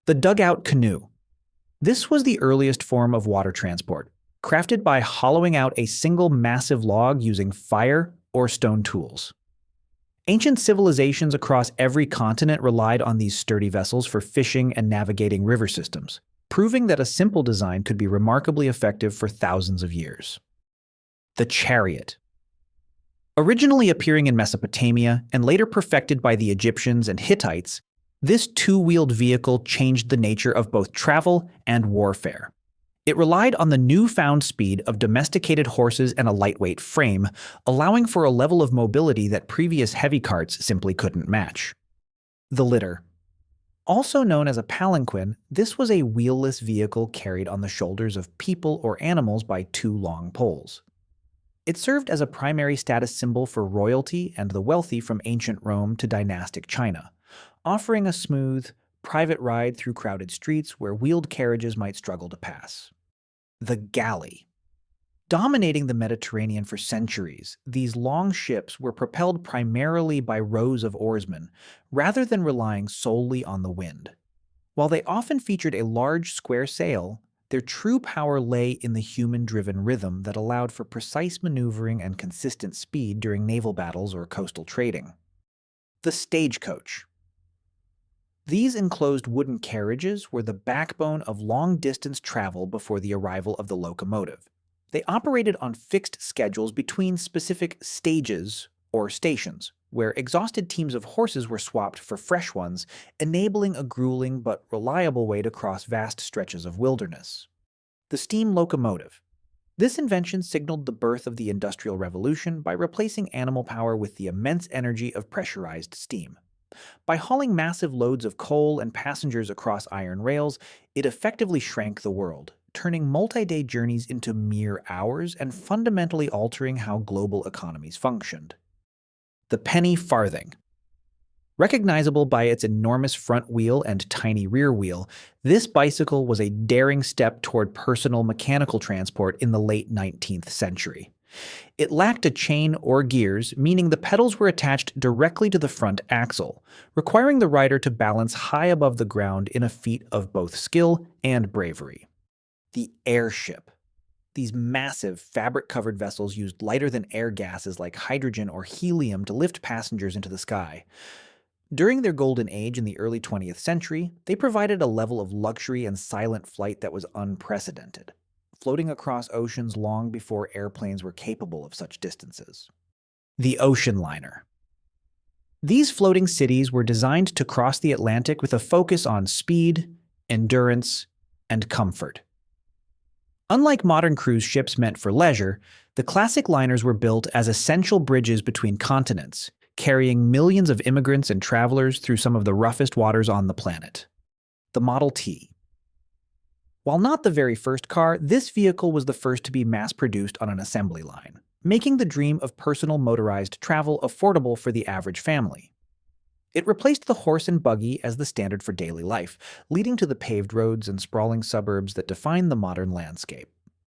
The dugout canoe. This was the earliest form of water transport, crafted by hollowing out a single massive log using fire or stone tools. Ancient civilizations across every continent relied on these sturdy vessels for fishing and navigating river systems, proving that a simple design could be remarkably effective for thousands of years. The chariot. Originally appearing in Mesopotamia and later perfected by the Egyptians and Hittites, this two-wheeled vehicle changed the nature of both travel and warfare. It relied on the newfound speed of domesticated horses and a lightweight frame, allowing for a level of mobility that previous heavy carts simply couldn't match. The litter. Also known as a palanquin, this was a wheelless vehicle carried on the shoulders of people or animals by two long poles. It served as a primary status symbol for royalty and the wealthy from ancient Rome to dynastic China, offering a smooth, private ride through crowded streets where wheeled carriages might struggle to pass. The galley. Dominating the Mediterranean for centuries, these long ships were propelled primarily by rows of oarsmen, rather than relying solely on the wind. While they often featured a large square sail, their true power lay in the human-driven rhythm that allowed for precise maneuvering and consistent speed during naval battles or coastal trading. The stagecoach. These enclosed wooden carriages were the backbone of long-distance travel before the arrival of the locomotive. They operated on fixed schedules between specific stages or stations, where exhausted teams of horses were swapped for fresh ones, enabling a grueling but reliable way to cross vast stretches of wilderness. The steam locomotive. This invention signaled the birth of the Industrial Revolution by replacing animal power with the immense energy of pressurized steam. By hauling massive loads of coal and passengers across iron rails, it effectively shrank the world, turning multi-day journeys into mere hours and fundamentally altering how global economies functioned. The penny farthing. Recognizable by its enormous front wheel and tiny rear wheel, this bicycle was a daring step toward personal mechanical transport in the late 19th century. It lacked a chain or gears, meaning the pedals were attached directly to the front axle, requiring the rider to balance high above the ground in a feat of both skill and bravery. The airship. These massive, fabric-covered vessels used lighter-than-air gases like hydrogen or helium to lift passengers into the sky. During their golden age in the early 20th century, they provided a level of luxury and silent flight that was unprecedented, floating across oceans long before airplanes were capable of such distances. The ocean liner. These floating cities were designed to cross the Atlantic with a focus on speed, endurance, and comfort. Unlike modern cruise ships meant for leisure, the classic liners were built as essential bridges between continents, carrying millions of immigrants and travelers through some of the roughest waters on the planet. The Model T. While not the very first car, this vehicle was the first to be mass-produced on an assembly line, making the dream of personal motorized travel affordable for the average family. It replaced the horse and buggy as the standard for daily life, leading to the paved roads and sprawling suburbs that define the modern landscape.